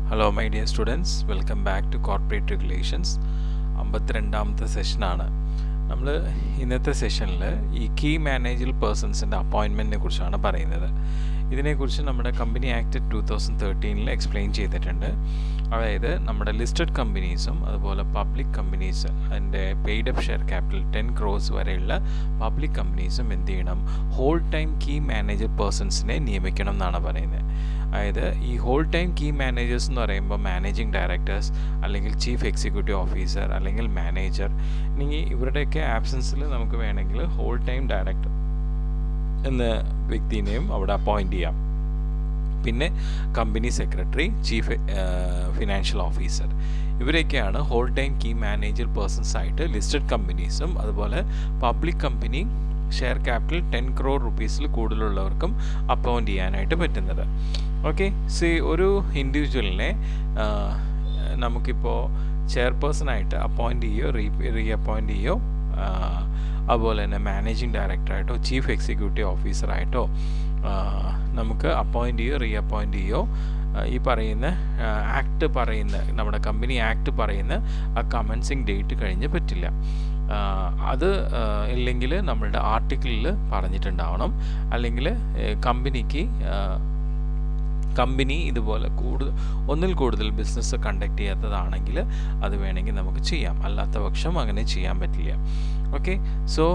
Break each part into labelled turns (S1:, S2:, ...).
S1: Hello my dear students, welcome back to Corporate Regulations. 52ാമത്തെ സെഷനാണ്. നമ്മൾ ഇന്നത്തെ സെഷനിൽ ഈ കീ മാനേജർ പേഴ്സൺസിൻ്റെ അപ്പോയിൻമെൻറ്റിനെ കുറിച്ചാണ് പറയുന്നത്. ഇതിനെക്കുറിച്ച് നമ്മുടെ കമ്പനി ആക്ട് 2013 എക്സ്പ്ലെയിൻ ചെയ്തിട്ടുണ്ട്. അതായത് നമ്മുടെ ലിസ്റ്റഡ് കമ്പനീസും അതുപോലെ പബ്ലിക് കമ്പനീസ് അതിൻ്റെ paid up share capital 10 crores വരെയുള്ള പബ്ലിക് കമ്പനീസും എന്ത് ചെയ്യണം, ഹോൾ ടൈം കീ മാനേജർ പേഴ്സൺസിനെ നിയമിക്കണം എന്നാണ് പറയുന്നത്. അതായത് ഈ ഹോൾ ടൈം കീ മാനേജേഴ്സ് എന്ന് പറയുമ്പോൾ മാനേജിങ് ഡയറക്ടേഴ്സ് അല്ലെങ്കിൽ ചീഫ് എക്സിക്യൂട്ടീവ് ഓഫീസർ അല്ലെങ്കിൽ മാനേജർ, ഇനി ഇവരുടെയൊക്കെ ആബ്സൻസിൽ നമുക്ക് വേണമെങ്കിൽ ഹോൾ ടൈം ഡയറക്ടർ എന്ന വ്യക്തിനെയും അവിടെ അപ്പോയിൻ്റ് ചെയ്യാം. പിന്നെ company secretary, chief financial officer, ഇവരൊക്കെയാണ് whole time key manager persons ആയിട്ട് ലിസ്റ്റഡ് കമ്പനീസും അതുപോലെ public company share capital 10 crore rupees കൂടുതലുള്ളവർക്കും അപ്പോയിൻ്റ് ചെയ്യാനായിട്ട് പറ്റുന്നത്. ഓക്കെ, ഒരു ഇൻഡിവിജ്വലിനെ നമുക്കിപ്പോൾ ചെയർപേഴ്സണായിട്ട് അപ്പോയിൻ്റ് ചെയ്യോ റീ അപ്പോയിൻ്റ് ചെയ്യോ, അതുപോലെ തന്നെ മാനേജിങ് ഡയറക്ടറായിട്ടോ ചീഫ് എക്സിക്യൂട്ടീവ് ഓഫീസറായിട്ടോ നമുക്ക് അപ്പോയിൻ്റ് ചെയ്യോ റീ അപ്പോയിൻ്റ് ചെയ്യോ ഈ പറയുന്ന ആക്ട് പറയുന്ന നമ്മുടെ കമ്പനി ആക്ട് പറയുന്ന ആ കമൻസിങ് ഡേറ്റ് കഴിഞ്ഞ് പറ്റില്ല. അത് ഇല്ലെങ്കിൽ നമ്മളുടെ ആർട്ടിക്കിളിൽ പറഞ്ഞിട്ടുണ്ടാവണം. അല്ലെങ്കിൽ കമ്പനി ഇതുപോലെ ഒന്നിൽ കൂടുതൽ ബിസിനസ് കണ്ടക്ട് ചെയ്യാത്തതാണെങ്കിൽ അത് വേണമെങ്കിൽ നമുക്ക് ചെയ്യാം, അല്ലാത്ത പക്ഷം അങ്ങനെ ചെയ്യാൻ പറ്റില്ല. ഓക്കെ, സോ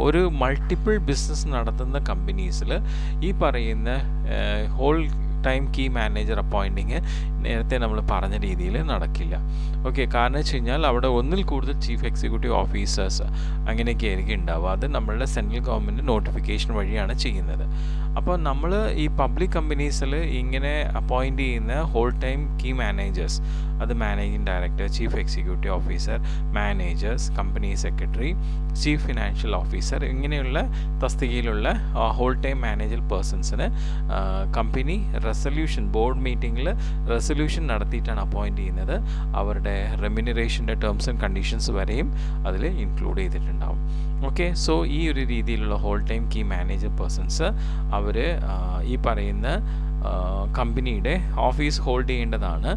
S1: ഒരു മൾട്ടിപ്പിൾ ബിസിനസ് നടത്തുന്ന കമ്പനീസിൽ ഈ പറയുന്ന whole time key manager appointing നേരത്തെ നമ്മൾ പറഞ്ഞ രീതിയിൽ നടക്കില്ല. ഓക്കെ, കാരണം വെച്ച് കഴിഞ്ഞാൽ അവിടെ ഒന്നിൽ കൂടുതൽ ചീഫ് എക്സിക്യൂട്ടീവ് ഓഫീസേഴ്സ് അങ്ങനെയൊക്കെ ആയിരിക്കും ഉണ്ടാവുക. അത് നമ്മളുടെ സെൻട്രൽ ഗവൺമെൻറ് നോട്ടിഫിക്കേഷൻ വഴിയാണ് ചെയ്യുന്നത്. അപ്പോൾ നമ്മൾ ഈ പബ്ലിക് കമ്പനീസിൽ ഇങ്ങനെ അപ്പോയിൻ്റ് ചെയ്യുന്ന ഹോൾ ടൈം കീ മാനേജേഴ്സ്, അത് managing director, chief executive officer, managers, company secretary, chief financial officer, ഇങ്ങനെയുള്ള തസ്തികയിലുള്ള ഹോൾ ടൈം മാനേജർ പേഴ്സൺസിന് കമ്പനി റെസൊല്യൂഷൻ ബോർഡ് മീറ്റിങ്ങിൽ റെസൊല്യൂഷൻ നടത്തിയിട്ടാണ് അപ്പോയിൻ്റ് ചെയ്യുന്നത്. അവരുടെ റെമ്യൂണറേഷൻ്റെ ടേംസ് ആൻഡ് കണ്ടീഷൻസ് വരെയും അതിൽ ഇൻക്ലൂഡ് ചെയ്തിട്ടുണ്ടാവും. ഓക്കെ, സോ ഈ ഒരു രീതിയിലുള്ള whole time key manager persons അവർ ഈ പറയുന്ന കമ്പനിയുടെ ഓഫീസ് ഹോൾഡ് ചെയ്യേണ്ടതാണ്.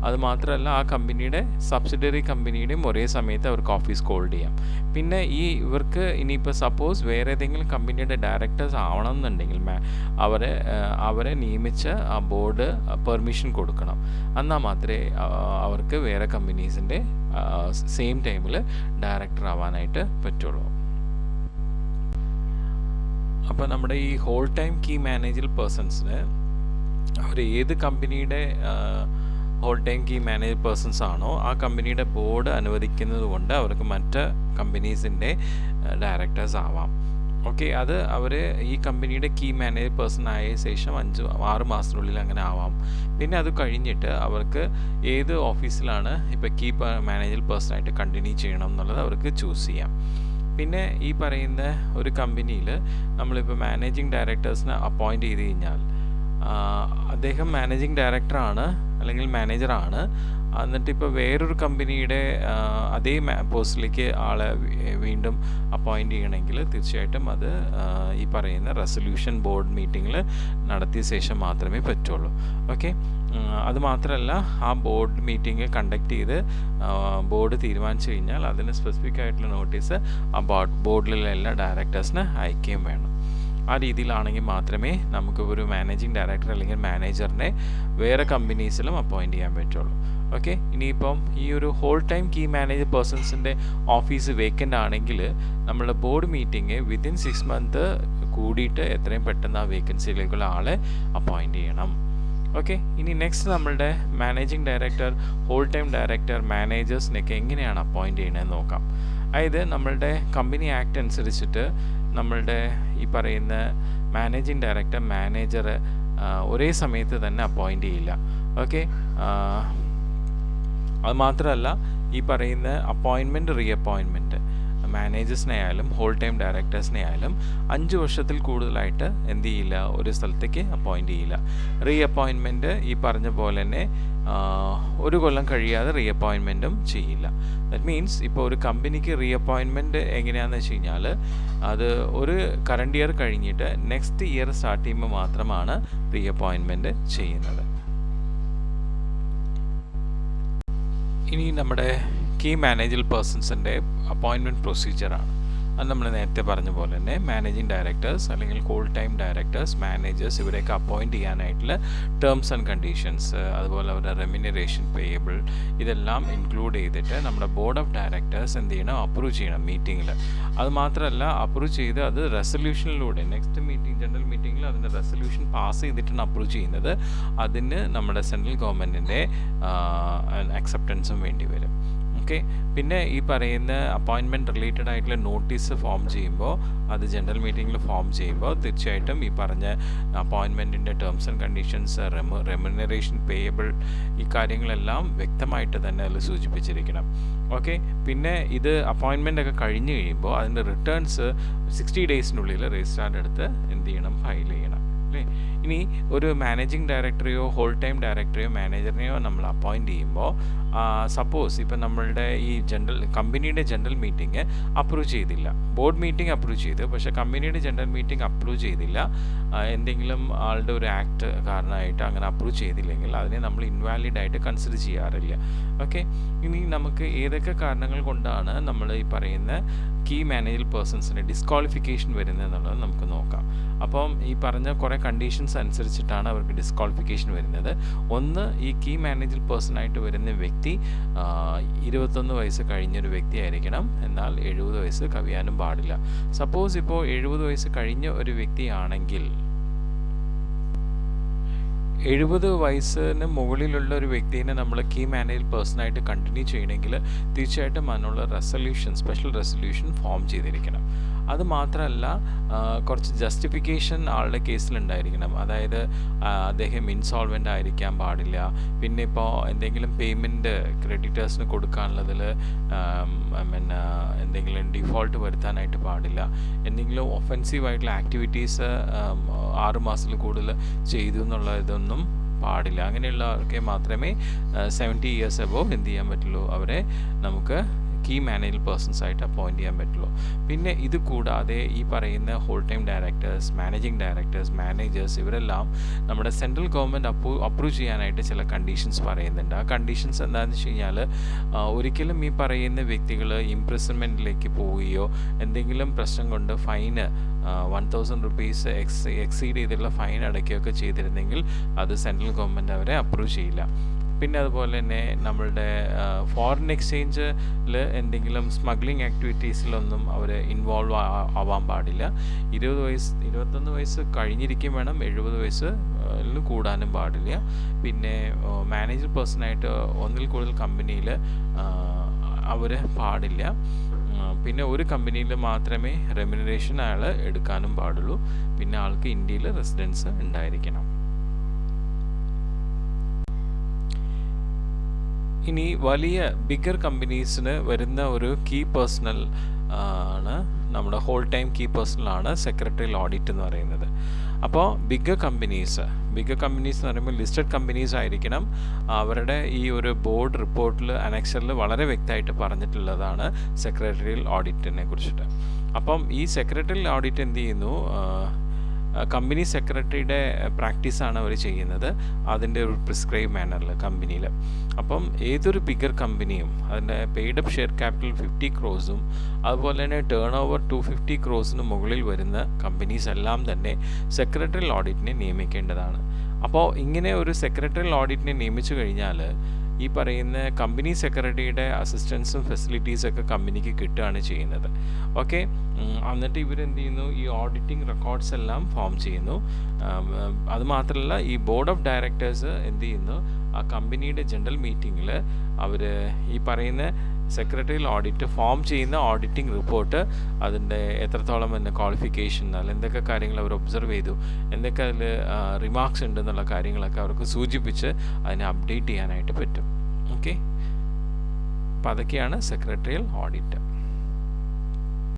S1: അതുമാത്രമല്ല ആ കമ്പനിയുടെ സബ്സിഡറി കമ്പനിയുടെയും ഒരേ സമയത്ത് അവർക്ക് ഓഫീസ് ഹോൾഡ് ചെയ്യാം. പിന്നെ ഇവർക്ക് ഇനിയിപ്പോൾ സപ്പോസ് വേറെ ഏതെങ്കിലും കമ്പനിയുടെ ഡയറക്ടേഴ്സ് ആവണം എന്നുണ്ടെങ്കിൽ അവരെ നിയമിച്ച് ആ ബോർഡ് പെർമിഷൻ കൊടുക്കണം. എന്നാൽ മാത്രമേ അവർക്ക് വേറെ കമ്പനീസിൻ്റെ സെയിം ടൈമിൽ ഡയറക്ടർ ആവാനായിട്ട് പറ്റുള്ളൂ. അപ്പോൾ നമ്മുടെ ഈ ഹോൾ ടൈം കീ മാനേജർ പേഴ്സൺസിന് അവർ ഏത് കമ്പനിയുടെ whole time key manager persons ആണോ ആ കമ്പനിയുടെ ബോർഡ് അനുവദിക്കുന്നത് കൊണ്ട് അവർക്ക് മറ്റ് കമ്പനീസിൻ്റെ ഡയറക്ടേഴ്സ് ആവാം. ഓക്കെ, അത് അവർ ഈ കമ്പനിയുടെ കീ മാനേജർ പേഴ്സൺ ആയ ശേഷം 5-6 മാസത്തിനുള്ളിൽ അങ്ങനെ ആവാം. പിന്നെ അത് കഴിഞ്ഞിട്ട് അവർക്ക് ഏത് ഓഫീസിലാണ് ഇപ്പോൾ കീ മാനേജർ പേഴ്സണായിട്ട് കണ്ടിന്യൂ ചെയ്യണം എന്നുള്ളത് അവർക്ക് ചൂസ് ചെയ്യാം. പിന്നെ ഈ പറയുന്ന ഒരു കമ്പനിയിൽ നമ്മളിപ്പോൾ മാനേജിങ് ഡയറക്ടേഴ്സിനെ അപ്പോയിൻ്റ് ചെയ്ത് കഴിഞ്ഞാൽ അദ്ദേഹം മാനേജിങ് ഡയറക്ടറാണ് അല്ലെങ്കിൽ മാനേജറാണ്. എന്നിട്ട് ഇപ്പോൾ വേറൊരു കമ്പനിയുടെ അതേ പോസ്റ്റിലേക്ക് ആളെ വീണ്ടും അപ്പോയിൻ്റ് ചെയ്യണമെങ്കിൽ തീർച്ചയായിട്ടും അത് ഈ പറയുന്ന റെസൊല്യൂഷൻ ബോർഡ് മീറ്റിങ്ങിൽ നടത്തിയ ശേഷം മാത്രമേ പറ്റുള്ളൂ. ഓക്കെ, അതുമാത്രമല്ല ആ ബോർഡ് മീറ്റിംഗ് കണ്ടക്ട് ചെയ്ത് ബോർഡ് തീരുമാനിച്ചു കഴിഞ്ഞാൽ അതിന് സ്പെസിഫിക് ആയിട്ടുള്ള നോട്ടീസ് ആ ബോർഡിലുള്ള എല്ലാ ഡയറക്ടേഴ്സിന് അയക്കുകയും വേണം. ആ രീതിയിലാണെങ്കിൽ മാത്രമേ നമുക്ക് ഒരു മാനേജിങ് ഡയറക്ടർ അല്ലെങ്കിൽ മാനേജറിനെ വേറെ കമ്പനീസിലും അപ്പോയിൻ്റ് ചെയ്യാൻ പറ്റുള്ളൂ. ഓക്കെ, ഇനിയിപ്പം ഈ ഒരു ഹോൾ ടൈം കീ മാനേജർ പേഴ്സൺസിൻ്റെ ഓഫീസ് വേക്കൻ്റ് ആണെങ്കിൽ നമ്മളുടെ ബോർഡ് മീറ്റിംഗ് വിതിൻ 6 months കൂടിയിട്ട് എത്രയും പെട്ടെന്ന് ആ വേക്കൻസിയിലേക്കുള്ള ആളെ അപ്പോയിൻ്റ് ചെയ്യണം. ഓക്കെ, ഇനി നെക്സ്റ്റ് നമ്മളുടെ managing director, whole time director, മാനേജേഴ്സിനൊക്കെ എങ്ങനെയാണ് അപ്പോയിൻ്റ് ചെയ്യണമെന്ന് നോക്കാം. അതായത് നമ്മളുടെ കമ്പനി ആക്ട് അനുസരിച്ചിട്ട് നമ്മളുടെ ഈ പറയുന്ന മാനേജിങ് ഡയറക്ടർ, മാനേജർ ഒരേ സമയത്ത് തന്നെ അപ്പോയിൻ്റ് ചെയ്യില്ല. ഓക്കെ, അതുമാത്രമല്ല ഈ പറയുന്ന അപ്പോയിൻമെൻറ്റ് റീ അപ്പോയിൻമെൻറ്റ് മാനേജേഴ്സിനെ ആയാലും ഹോൾ ടൈം ഡയറക്ടേഴ്സിനെ ആയാലും 5 വർഷത്തിൽ കൂടുതലായിട്ട് എന്ത് ചെയ്യില്ല, ഒരു സ്ഥലത്തേക്ക് അപ്പോയിൻ്റ് ചെയ്യില്ല. റീ അപ്പോയിൻമെൻറ്റ് ഈ പറഞ്ഞ പോലെ തന്നെ 1 കൊല്ലം കഴിയാതെ റീ അപ്പോയിൻമെൻറ്റും ചെയ്യില്ല. ദാറ്റ് മീൻസ് ഇപ്പോൾ ഒരു കമ്പനിക്ക് റീ അപ്പോയിൻമെൻറ്റ് എങ്ങനെയാണെന്ന് വെച്ച് കഴിഞ്ഞാൽ അത് ഒരു കറണ്ട് ഇയർ കഴിഞ്ഞിട്ട് നെക്സ്റ്റ് ഇയർ സ്റ്റാർട്ട് ചെയ്യുമ്പോൾ മാത്രമാണ് റീ അപ്പോയിൻമെൻറ്റ് ചെയ്യുന്നത്. ഇനി നമ്മുടെ കീ മാനേജൽ പേഴ്സൺസിൻ്റെ അപ്പോയിൻമെൻറ്റ് പ്രൊസീജിയറാണ്. അത് നമ്മൾ നേരത്തെ പറഞ്ഞ പോലെ തന്നെ മാനേജിങ് ഡയറക്ടേഴ്സ് അല്ലെങ്കിൽ ഹോൾ ടൈം ഡയറക്ടേഴ്സ്, മാനേജേഴ്സ് ഇവരെയൊക്കെ അപ്പോയിൻറ്റ് ചെയ്യാനായിട്ടുള്ള ടേംസ് ആൻഡ് കണ്ടീഷൻസ്, അതുപോലെ അവരുടെ റെമ്യൂണറേഷൻ പേയബിൾ, ഇതെല്ലാം ഇൻക്ലൂഡ് ചെയ്തിട്ട് നമ്മുടെ ബോർഡ് ഓഫ് ഡയറക്ടേഴ്സ് എന്ത് ചെയ്യണം, അപ്രൂവ് ചെയ്യണം മീറ്റിങ്ങിൽ. അത് മാത്രമല്ല, അപ്രൂവ് ചെയ്ത് അത് റെസൊല്യൂഷനിലൂടെ നെക്സ്റ്റ് മീറ്റിംഗ്, ജനറൽ മീറ്റിങ്ങിൽ അതിൻ്റെ റെസൊല്യൂഷൻ പാസ് ചെയ്തിട്ടാണ് അപ്രൂവ് ചെയ്യുന്നത്. അതിന് നമ്മുടെ സെൻട്രൽ ഗവൺമെൻറ്റിൻ്റെ അക്സെപ്റ്റൻസും വേണ്ടി വരും. ഓക്കെ. പിന്നെ ഈ പറയുന്ന അപ്പോയിൻമെൻറ്റ് റിലേറ്റഡ് ആയിട്ടുള്ള നോട്ടീസ് ഫോം ചെയ്യുമ്പോൾ, അത് ജനറൽ മീറ്റിങ്ങിൽ ഫോം ചെയ്യുമ്പോൾ തീർച്ചയായിട്ടും ഈ പറഞ്ഞ അപ്പോയിൻമെൻറ്റിൻ്റെ terms and conditions, remuneration payable, ഈ കാര്യങ്ങളെല്ലാം വ്യക്തമായിട്ട് തന്നെ അതിൽ സൂചിപ്പിച്ചിരിക്കണം. ഓക്കെ. പിന്നെ ഇത് അപ്പോയിൻമെൻ്റ് ഒക്കെ കഴിഞ്ഞ് കഴിയുമ്പോൾ അതിൻ്റെ റിട്ടേൺസ് 60 ഡേയ്സിനുള്ളിൽ രജിസ്ട്രാറിൻ്റെ അടുത്ത് എന്ത് ചെയ്യണം, ഫയൽ ചെയ്യണം. അല്ലേ? ഇനി ഒരു മാനേജിങ് ഡയറക്ടറെയോ ഹോൾ ടൈം ഡയറക്ടറെയോ മാനേജറിനെയോ നമ്മൾ അപ്പോയിൻറ്റ് ചെയ്യുമ്പോൾ, സപ്പോസ് ഇപ്പം നമ്മളുടെ ഈ കമ്പനിയുടെ ജനറൽ മീറ്റിംഗ് അപ്രൂവ് ചെയ്തില്ല, ബോർഡ് മീറ്റിംഗ് അപ്രൂവ് ചെയ്തു, പക്ഷേ കമ്പനിയുടെ ജനറൽ മീറ്റിംഗ് അപ്രൂവ് ചെയ്തില്ല, എന്തെങ്കിലും ആളുടെ ഒരു ആക്ട് കാരണമായിട്ട് അങ്ങനെ അപ്രൂവ് ചെയ്തില്ലെങ്കിൽ അതിനെ നമ്മൾ ഇൻവാലിഡ് ആയിട്ട് കൺസിഡർ ചെയ്യാറില്ല. ഓക്കെ. ഇനി നമുക്ക് ഏതൊക്കെ കാരണങ്ങൾ കൊണ്ടാണ് നമ്മൾ ഈ പറയുന്ന കീ മാനേജൽ പേഴ്സൺസിന് ഡിസ്ക്വാളിഫിക്കേഷൻ വരുന്നത് എന്നുള്ളത് നമുക്ക് നോക്കാം. അപ്പം ഈ പറഞ്ഞ കുറേ കണ്ടീഷൻസ് അനുസരിച്ചിട്ടാണ് അവർക്ക് ഡിസ്ക്വാളിഫിക്കേഷൻ വരുന്നത്. ഒന്ന്, ഈ കീ മാനേജൽ പേഴ്സണായിട്ട് വരുന്ന വ്യക്തി 21 വയസ്സ് കഴിഞ്ഞൊരു വ്യക്തി ആയിരിക്കണം, എന്നാൽ 70 വയസ്സ് കവിയാനും പാടില്ല. സപ്പോസ് ഇപ്പോൾ 70 വയസ്സ് കഴിഞ്ഞ ഒരു വ്യക്തിയാണെങ്കിൽ, 70 വയസ്സിന് മുകളിലുള്ള ഒരു വ്യക്തിനെ നമ്മൾ കീ മാനേജൽ പേഴ്സണായിട്ട് കണ്ടിന്യൂ ചെയ്യണമെങ്കിൽ തീർച്ചയായിട്ടും അതിനുള്ള സ്പെഷ്യൽ റെസൊല്യൂഷൻ ഫോം ചെയ്തിരിക്കണം. അത് മാത്രമല്ല, കുറച്ച് ജസ്റ്റിഫിക്കേഷൻ ആളുടെ കേസിലുണ്ടായിരിക്കണം. അതായത് അദ്ദേഹം ഇൻസോൾവെൻ്റ് ആയിരിക്കാൻ പാടില്ല. പിന്നെ ഇപ്പോൾ എന്തെങ്കിലും പേയ്മെൻറ്റ് ക്രെഡിറ്റേഴ്സിന് കൊടുക്കാനുള്ളതിൽ എന്തെങ്കിലും ഡിഫോൾട്ട് വരുത്താനായിട്ട് പാടില്ല. എന്തെങ്കിലും ഒഫെൻസീവായിട്ടുള്ള ആക്ടിവിറ്റീസ് 6 മാസത്തിൽ കൂടുതൽ ചെയ്തു എന്നുള്ള ഇതൊന്നും പാടില്ല. അങ്ങനെയുള്ളവർക്ക് മാത്രമേ 70 ഇയേഴ്സ് എബോവ് എന്ത് ചെയ്യാൻ പറ്റുള്ളൂ, അവരെ നമുക്ക് കീ മാനേജൽ പേഴ്സൺസ് ആയിട്ട് അപ്പോയിൻറ്റ് ചെയ്യാൻ പറ്റുള്ളൂ. പിന്നെ ഇത് കൂടാതെ ഈ പറയുന്ന whole time directors, managing directors, managers ഇവരെല്ലാം നമ്മുടെ സെൻട്രൽ ഗവൺമെൻറ് അപ്രൂവ് ചെയ്യാനായിട്ട് ചില കണ്ടീഷൻസ് പറയുന്നുണ്ട്. ആ കണ്ടീഷൻസ് എന്താണെന്ന് വെച്ച് കഴിഞ്ഞാൽ, ഒരിക്കലും ഈ പറയുന്ന വ്യക്തികൾ ഇംപ്രിസൺമെൻറ്റിലേക്ക് പോവുകയോ എന്തെങ്കിലും പ്രശ്നം കൊണ്ട് ഫൈന് 1000 റുപ്പീസ് എക്സീഡ് ചെയ്തിട്ടുള്ള ഫൈൻ അടയ്ക്കുകയൊക്കെ ചെയ്തിരുന്നെങ്കിൽ അത് സെൻട്രൽ ഗവൺമെൻറ് അവരെ അപ്രൂവ് ചെയ്യില്ല. പിന്നെ അതുപോലെ തന്നെ നമ്മളുടെ ഫോറിൻ എക്സ്ചേഞ്ചിൽ എന്തെങ്കിലും സ്മഗ്ലിംഗ് ആക്ടിവിറ്റീസിലൊന്നും അവർ ഇൻവോൾവ് ആവാൻ പാടില്ല. 21 വയസ്സ് കഴിഞ്ഞിരിക്കും വേണം, 70 വയസ്സിൽ കൂടാനും പാടില്ല. പിന്നെ മാനേജർ പേഴ്സണായിട്ട് ഒന്നിൽ കൂടുതൽ കമ്പനിയിൽ അവർ പാടില്ല. പിന്നെ ഒരു കമ്പനിയിൽ മാത്രമേ റെമ്യൂണറേഷൻ അയാൾ എടുക്കാനും പാടുള്ളൂ. പിന്നെ ആൾക്ക് ഇന്ത്യയിൽ റെസിഡൻസ് ഉണ്ടായിരിക്കണം. ഇനി വലിയ ബിഗർ കമ്പനീസിന് വരുന്ന ഒരു കീ പേഴ്സണൽ ആണ് നമ്മുടെ ഹോൾ ടൈം കീ പേഴ്സണലാണ് സെക്രട്ടറിയൽ ഓഡിറ്റ് എന്ന് പറയുന്നത്. അപ്പോൾ ബിഗർ കമ്പനീസ് എന്ന് പറയുമ്പോൾ ലിസ്റ്റഡ് കമ്പനീസ് ആയിരിക്കണം. അവരുടെ ഈ ഒരു ബോർഡ് റിപ്പോർട്ടിൽ അനക്സറിൽ വളരെ വ്യക്തമായിട്ട് പറഞ്ഞിട്ടുള്ളതാണ് സെക്രട്ടറിയൽ ഓഡിറ്റിനെ കുറിച്ചിട്ട്. അപ്പം ഈ സെക്രട്ടറിയൽ ഓഡിറ്റ് എന്ത് ചെയ്യുന്നു, കമ്പനി സെക്രട്ടറിയുടെ പ്രാക്ടീസാണ് അവർ ചെയ്യുന്നത്, അതിൻ്റെ ഒരു പ്രിസ്ക്രൈബ് മാനറിൽ കമ്പനിയിൽ. അപ്പം ഏതൊരു ബിഗർ കമ്പനിയും അതിൻ്റെ പെയ്ഡപ്പ് ഷെയർ ക്യാപിറ്റൽ 50 crores അതുപോലെ തന്നെ ടേൺ ഓവർ 250 crores മുകളിൽ വരുന്ന കമ്പനീസ് എല്ലാം തന്നെ സെക്രട്ടറിയൽ ഓഡിറ്റിനെ നിയമിക്കേണ്ടതാണ്. അപ്പോൾ ഇങ്ങനെ ഒരു സെക്രട്ടറിയൽ ഓഡിറ്റിനെ നിയമിച്ചു കഴിഞ്ഞാൽ ഈ പറയുന്ന കമ്പനി സെക്രട്ടറിയുടെ അസിസ്റ്റൻസും ഫെസിലിറ്റീസൊക്കെ കമ്പനിക്ക് കിട്ടുകയാണ് ചെയ്യുന്നത്. ഓക്കെ. എന്നിട്ട് ഇവരെന്ത് ചെയ്യുന്നു, ഈ ഓഡിറ്റിംഗ് റെക്കോർഡ്സ് എല്ലാം ഫോം ചെയ്യുന്നു. അതുമാത്രമല്ല, ഈ ബോർഡ് ഓഫ് ഡയറക്ടേഴ്സ് എന്ത് ചെയ്യുന്നു, ആ കമ്പനിയുടെ ജനറൽ മീറ്റിങ്ങിൽ അവർ ഈ പറയുന്ന സെക്രട്ടറിയൽ ഓഡിറ്റ് ഫോം ചെയ്യുന്ന ഓഡിറ്റിംഗ് റിപ്പോർട്ട്, അതിൻ്റെ എത്രത്തോളം എന്ന ക്വാളിഫിക്കേഷൻ, അല്ലെങ്കിൽ എന്തൊക്കെ കാര്യങ്ങൾ അവർ ഒബ്സർവ് ചെയ്തു, എന്തൊക്കെ അതിൽ റിമാർക്സ് ഉണ്ടെന്നുള്ള കാര്യങ്ങളൊക്കെ അവർക്ക് സൂചിപ്പിച്ച് അതിനെ അപ്ഡേറ്റ് ചെയ്യാനായിട്ട് പറ്റും. ഓക്കെ. അപ്പോൾ അതൊക്കെയാണ് സെക്രട്ടറിയൽ ഓഡിറ്റ്.